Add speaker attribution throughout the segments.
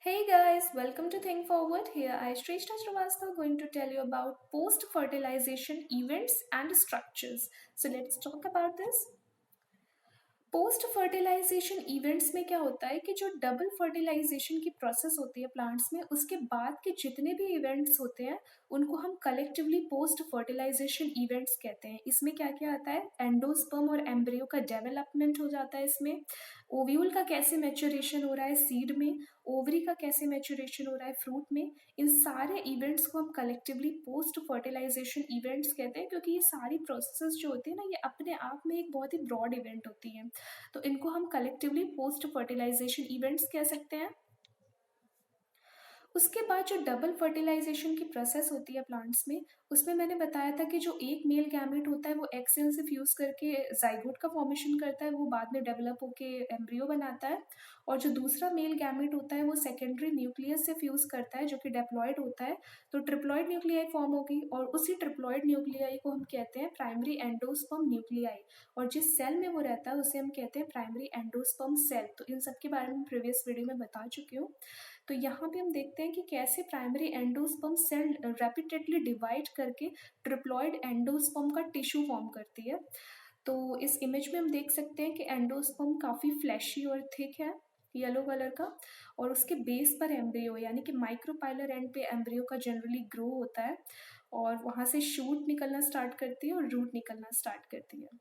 Speaker 1: Hey guys, welcome to Think Forward. Here I, Shrestha Srivastava, going to tell you about post-fertilization events and structures. So let's talk about this. Post fertilization events में क्या होता है कि जो double fertilisation की process होती है plants में, उसके बाद के जितने भी इवेंट्स होते हैं उनको हम कलेक्टिवली पोस्ट फर्टिलाइजेशन इवेंट्स कहते हैं। इसमें क्या क्या आता है, एंडोस्पर्म और एम्ब्रियो का डेवलपमेंट हो जाता है, इसमें ओव्यूल का कैसे मैच्योरेशन हो रहा है सीड में, ओवरी का कैसे मैच्योरेशन हो रहा है फ्रूट में। इन सारे इवेंट्स को हम कलेक्टिवली पोस्ट फर्टिलाइजेशन इवेंट्स कहते हैं, क्योंकि ये सारी प्रोसेस जो होती है ना, ये अपने आप में एक बहुत ही ब्रॉड इवेंट होती है। तो इनको हम कलेक्टिवली पोस्ट फर्टिलाइजेशन इवेंट्स कह सकते हैं। उसके बाद जो डबल फर्टिलाइजेशन की प्रोसेस होती है प्लांट्स में, उसमें मैंने बताया था कि जो एक मेल गैमेट होता है वो एग सेल से फ्यूज करके जाइगोट का फॉर्मेशन करता है, वो बाद में डेवलप होके एम्ब्रियो बनाता है। और जो दूसरा मेल गैमेट होता है वो सेकेंडरी न्यूक्लियस से फ्यूज करता है, जो कि डेप्लॉयड होता है। तो ट्रिप्लॉयड न्यूक्लियाई फॉर्म होगी और उसी ट्रिप्लॉयड न्यूक्लियाई को हम कहते हैं प्राइमरी एंडोस्पर्म न्यूक्लियाई। और जिस सेल में वो रहता है उसे हम कहते हैं प्राइमरी एंडोस्पर्म सेल। तो इन सब के बारे में प्रीवियस वीडियो में बता चुकी हूँ। तो यहाँ पे हम देखते हैं कि कैसे प्राइमरी एंडोस्पर्म सेल रैपिडेटली डिवाइड करके ट्रिप्लॉइड एंडोस्पर्म का टिश्यू फॉर्म करती है। तो इस इमेज में हम देख सकते हैं कि एंडोस्पर्म काफ़ी फ्लैशी और थिक है, येलो कलर का, और उसके बेस पर एम्ब्रियो यानी कि माइक्रोपाइलर एंड पे एम्ब्रियो का जनरली ग्रो होता है, और वहाँ से शूट निकलना स्टार्ट करती है और रूट निकलना स्टार्ट करती है।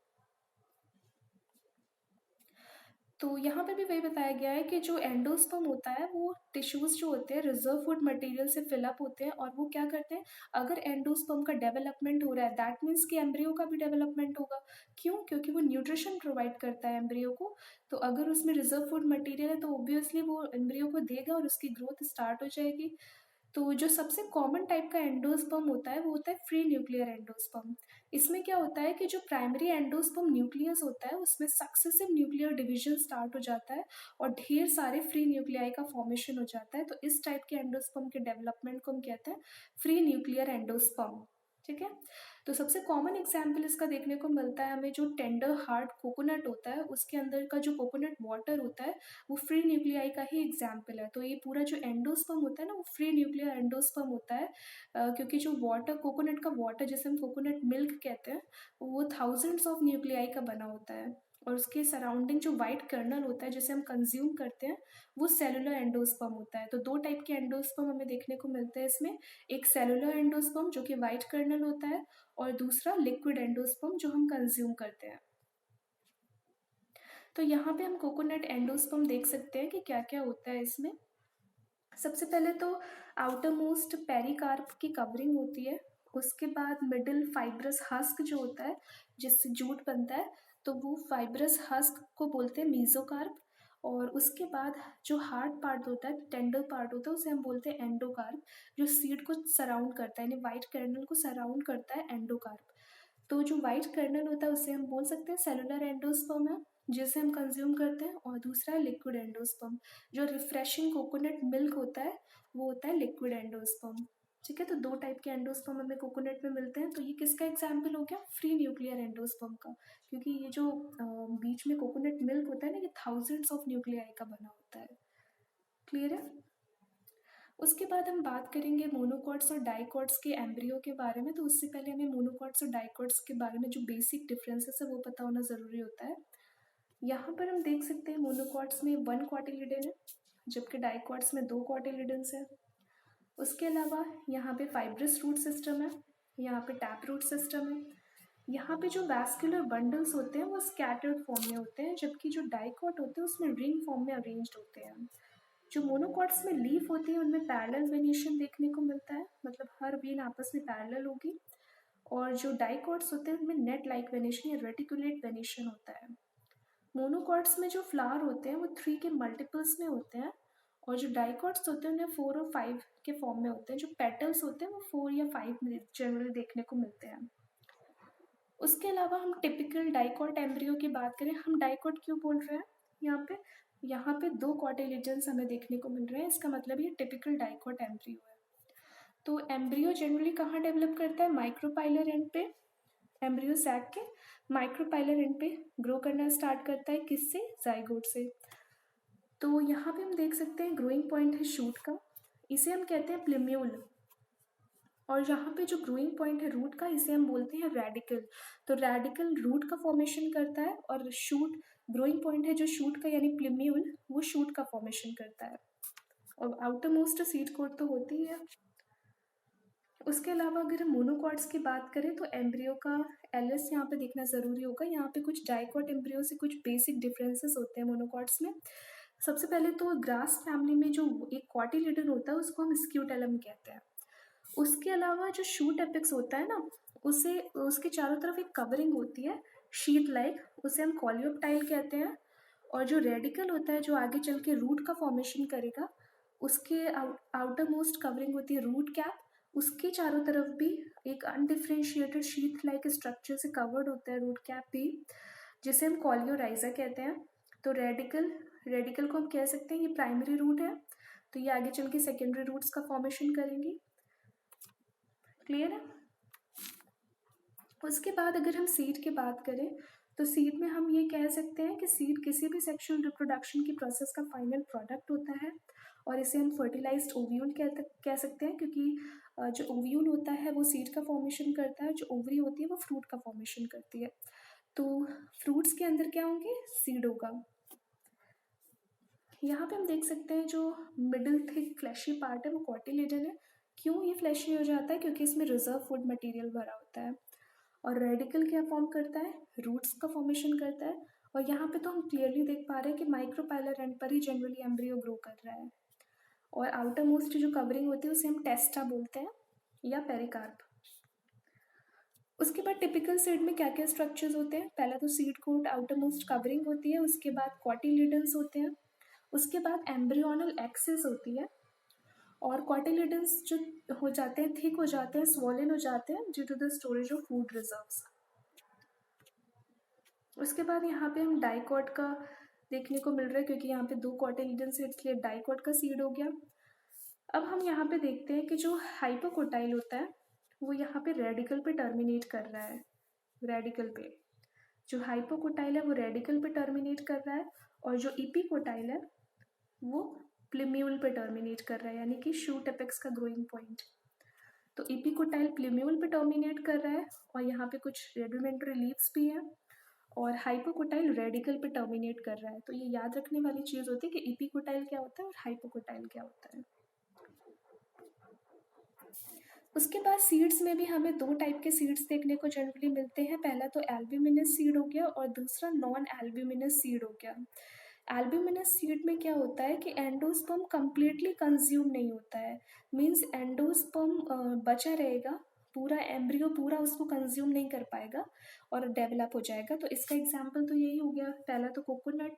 Speaker 1: तो यहाँ पे भी वही बताया गया है कि जो एंडोस्पर्म होता है वो टिश्यूज जो होते हैं रिजर्व फूड मटेरियल से फिलअप होते हैं, और वो क्या करते हैं, अगर एंडोस्पर्म का डेवलपमेंट हो रहा है दैट मीन्स कि एम्ब्रियो का भी डेवलपमेंट होगा। क्यों? क्योंकि वो न्यूट्रिशन प्रोवाइड करता है एम्ब्रियो को। तो अगर उसमें रिजर्व फूड मटेरियल है तो ऑब्वियसली वो एम्ब्रियो को देगा और उसकी ग्रोथ स्टार्ट हो जाएगी। तो जो सबसे कॉमन टाइप का एंडोस्पर्म होता है वो होता है फ्री न्यूक्लियर एंडोस्पर्म। इसमें क्या होता है कि जो प्राइमरी एंडोस्पर्म न्यूक्लियस होता है उसमें सक्सेसिव न्यूक्लियर डिवीजन स्टार्ट हो जाता है और ढेर सारे फ्री न्यूक्लियाई का फॉर्मेशन हो जाता है। तो इस टाइप के एंडोस्पर्म के डेवलपमेंट को हम कहते हैं फ्री न्यूक्लियर एंडोस्पर्म। ठीक है। तो सबसे कॉमन एग्जाम्पल इसका देखने को मिलता है हमें, जो टेंडर हार्ड कोकोनट होता है उसके अंदर का जो कोकोनट वाटर होता है वो फ्री न्यूक्लियाई का ही एग्जाम्पल है। तो ये पूरा जो एंडोस्पर्म होता है ना वो फ्री न्यूक्लियर एंडोस्पर्म होता है, क्योंकि जो वाटर, कोकोनट का वाटर जिसे हम कोकोनट मिल्क कहते हैं, वो थाउजेंड्स ऑफ न्यूक्लियाई का बना होता है। और उसके सराउंडिंग जो वाइट कर्नल होता है जिसे हम कंज्यूम करते हैं वो सेलुलर एंडोस्पर्म होता है। तो दो टाइप के एंडोस्पर्म हमें देखने को मिलते हैं इसमें, एक सेलुलर एंडोस्पर्म जो कि वाइट कर्नल होता है, और दूसरा लिक्विड एंडोस्पर्म जो हम कंज्यूम करते हैं। तो यहाँ पे हम कोकोनट एंडोस्पर्म देख सकते हैं कि क्या क्या होता है इसमें। सबसे पहले तो आउटर मोस्ट पेरिकार्प की कवरिंग होती है, उसके बाद मिडिल फाइब्रस हस्क जो होता है जिससे जूट बनता है, तो वो फाइब्रस हस्क को बोलते हैं मीजोकार्प। और उसके बाद जो हार्ड पार्ट होता है, टेंडर पार्ट होता है, उसे हम बोलते हैं एंडोकार्प, जो सीड को सराउंड करता है, यानी वाइट कर्नल को सराउंड करता है एंडोकार्प। तो जो वाइट कर्नल होता है उसे हम बोल सकते हैं सेलुलर एंडोस्पर्म है जिसे हम कंज्यूम करते हैं, और दूसरा है लिक्विड एंडोस्पर्म। जो रिफ्रेशिंग कोकोनट मिल्क होता है वो होता है लिक्विड एंडोस्पर्म। ठीक है। तो दो टाइप के एंडोस्पर्म हमें कोकोनट में मिलते हैं। तो ये किसका एग्जाम्पल हो गया? फ्री न्यूक्लियर एंडोस्पर्म का, क्योंकि ये जो बीच में कोकोनट मिल्क होता है ना, ये थाउजेंड्स ऑफ न्यूक्लियाई का बना होता है। क्लियर है? उसके बाद हम बात करेंगे मोनोकॉट्स और डाइकॉट्स के एम्ब्रियो के बारे में। तो उससे पहले हमें मोनोकॉट्स और डाइकॉट्स के बारे में जो बेसिक डिफरेंसेस है वो पता होना ज़रूरी होता है। यहाँ पर हम देख सकते हैं मोनोकॉट्स में 1 क्वार्टिलिडन है, जबकि डाइकॉट्स में 2 क्वार्टिलिडन्स है। उसके अलावा यहाँ पे फाइब्रस रूट सिस्टम है, यहाँ पे टैप रूट सिस्टम है। यहाँ पे जो वैस्कुलर बंडल्स होते हैं वो स्कैटर्ड फॉर्म में होते हैं, जबकि जो डाइकॉट होते हैं उसमें रिंग फॉर्म में अरेंज्ड होते हैं। जो मोनोकॉट्स में लीफ होती है उनमें पैरेलल वेनिएशन देखने को मिलता है, मतलब हर वेन आपस में पैरेलल होगी। और जो डाइकॉट्स होते हैं उनमें नेट लाइक वेनिएशन या रेटिकुलेट वेनिएशन होता है। मोनोकॉट्स में जो फ्लावर होते हैं वो 3 के मल्टीपल्स में होते हैं, और जो डाइकॉट्स होते हैं उन्हें 4 और 5 के फॉर्म में होते हैं। जो पेटल्स होते हैं वो 4 या 5 में जनरली देखने को मिलते हैं। उसके अलावा हम टिपिकल डाइकॉट एम्ब्रियो की बात करें, हम डाइकॉट क्यों बोल रहे हैं यहाँ पे 2 कॉटिलिडन्स हमें देखने को मिल रहे हैं, इसका मतलब ये टिपिकल डाइकॉट एम्ब्रियो है। तो एम्ब्रियो जनरली कहाँ डेवलप करता है? माइक्रोपाइलर एंड पे, एम्ब्रियो सैक के माइक्रोपाइलर एंड पे ग्रो करना स्टार्ट करता है। किससे? जाइगोट से। तो यहाँ पे हम देख सकते हैं ग्रोइंग पॉइंट है शूट का, इसे हम कहते हैं प्लिम्यूल। और यहाँ पे जो ग्रोइंग पॉइंट है रूट का, इसे हम बोलते हैं रेडिकल। तो रेडिकल रूट का फॉर्मेशन करता है और शूट ग्रोइंग पॉइंट है जो शूट का यानी प्लिम्यूल, वो शूट का फॉर्मेशन करता है। और आउटर मोस्ट सीड कोट तो होती ही है। उसके अलावा अगर हम मोनोकॉट्स की बात करें तो एम्ब्रियो का एलएस यहाँ पे देखना ज़रूरी होगा। यहाँ पे कुछ डाइकॉट एम्ब्रियो से कुछ बेसिक डिफरेंसेस होते हैं मोनोकॉट्स में। सबसे पहले तो ग्रास फैमिली में जो एक कॉटिलिडन होता है उसको हम स्क्यूटेलम कहते हैं। उसके अलावा जो शूट एपेक्स होता है ना, उसे उसके चारों तरफ एक कवरिंग होती है शीट लाइक, उसे हम कॉलियोप्टाइल कहते हैं। और जो रेडिकल होता है जो आगे चल के रूट का फॉर्मेशन करेगा, उसके आउटर मोस्ट कवरिंग होती है रूट कैप, उसके चारों तरफ भी एक अनडिफ्रेंशिएटेड शीट लाइक स्ट्रक्चर से कवर्ड होता है रूट कैप भी, जिसे हम कॉलियोराइजा कहते हैं। तो रेडिकल को हम कह सकते हैं ये प्राइमरी रूट है, तो ये आगे चल के सेकेंडरी रूट्स का फॉर्मेशन करेंगी। क्लियर है। उसके बाद अगर हम सीड की बात करें तो सीड में हम ये कह सकते हैं कि सीड किसी भी सेक्शुअल रिप्रोडक्शन की प्रोसेस का फाइनल प्रोडक्ट होता है, और इसे हम फर्टिलाइज्ड ओव्यूल कह सकते हैं, क्योंकि जो ओव्यूल होता है वो सीड का फॉर्मेशन करता है, जो ओवरी होती है वो फ्रूट का फॉर्मेशन करती है। तो फ्रूट्स के अंदर क्या होंगे, सीड होगा। यहाँ पे हम देख सकते हैं जो मिडिल थिक फ्लैशी पार्ट है वो कॉटिलिडन है। क्यों ये फ्लैशी हो जाता है, क्योंकि इसमें रिजर्व फूड मटेरियल भरा होता है। और रेडिकल क्या फॉर्म करता है, रूट्स का फॉर्मेशन करता है। और यहाँ पे तो हम क्लियरली देख पा रहे हैं कि माइक्रोपाइलर एंड पर ही जनरली एम्ब्रियो ग्रो कर रहा है। और आउटर मोस्ट जो कवरिंग होती है उसे हम टेस्टा बोलते हैं या पेरिकार्प। उसके बाद टिपिकल सीड में क्या क्या स्ट्रक्चर्स होते हैं, पहला तो seed coat outermost covering होती है, उसके बाद कॉटिलिडन्स होते हैं, उसके बाद एम्ब्रियोनल एक्सिस होती है, और कॉटिलिडन्स जो हो जाते हैं थिक हो जाते हैं, स्वॉलन हो जाते हैं due to the storage of food reserves. उसके बाद यहाँ पे हम डाइकॉट का देखने को मिल रहा है, क्योंकि यहाँ पे 2 कॉटिलिडन्स है इसलिए डाइकॉट का सीड हो गया। अब हम यहाँ पे देखते हैं कि जो हाइपोकोटाइल होता है वो यहाँ पे रेडिकल पे टर्मिनेट कर रहा है। रेडिकल पे जो हाइपोकोटाइल है वो रेडिकल पे टर्मिनेट कर रहा है, और जो इपीकोटाइल है वो प्लिम्यूल पे टर्मिनेट कर रहा है, यानी कि शूट एपेक्स का ग्रोइंग पॉइंट। तो इपीकोटाइल प्लिम्यूल पे टर्मिनेट कर रहा है, और यहाँ पे कुछ रेडिमेंट्री लीव्स भी हैं, और हाइपोकोटाइल रेडिकल पे टर्मिनेट कर रहा है। तो ये याद रखने वाली चीज़ होती है कि इपीकोटाइल क्या होता है और हाइपोकोटाइल क्या होता है। उसके बाद सीड्स में भी हमें 2 टाइप के सीड्स देखने को जनरली मिलते हैं, पहला तो एल्ब्यूमिनस सीड हो गया और दूसरा नॉन एल्ब्यूमिनस सीड हो गया। एल्ब्यूमिनस सीड में क्या होता है कि एंडोस्पर्म कंप्लीटली कंज्यूम नहीं होता है, मीन्स एंडोस्पर्म बचा रहेगा, पूरा एम्ब्रियो पूरा उसको कंज्यूम नहीं कर पाएगा और डेवलप हो जाएगा। तो इसका एग्जाम्पल तो यही हो गया, पहला तो कोकोनट,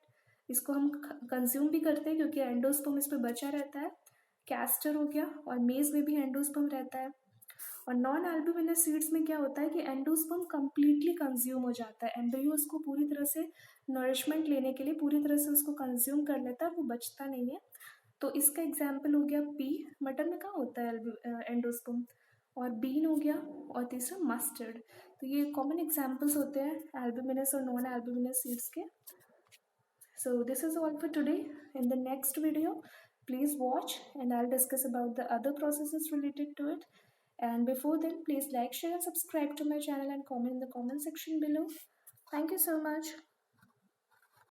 Speaker 1: इसको हम कंज्यूम भी करते हैं क्योंकि एंडोस्पर्म इस पर बचा रहता है। कैस्टर हो गया, और मेज में भी एंडोस्पर्म रहता है। और नॉन एल्ब्यूमिनस सीड्स में क्या होता है कि एंडोस्पर्म कंप्लीटली कंज्यूम हो जाता है, एम्ब्रियो उसको पूरी तरह से नरिशमेंट लेने के लिए पूरी तरह से उसको कंज्यूम कर लेता है, वो बचता नहीं है। तो इसका एग्जाम्पल हो गया पी, मटन में कहाँ होता है एंडोस्पर्म, और बीन हो गया, और तीसरा मस्टर्ड। तो ये कॉमन एग्जाम्पल्स होते हैं एल्ब्यूमिनस और नॉन एल्ब्यूमिनस सीड्स के। So this is all for today. In the next video, please watch and I'll discuss about the other processes related to it. And before then, please like, share and subscribe to my channel and comment in the comment section below. Thank you so much.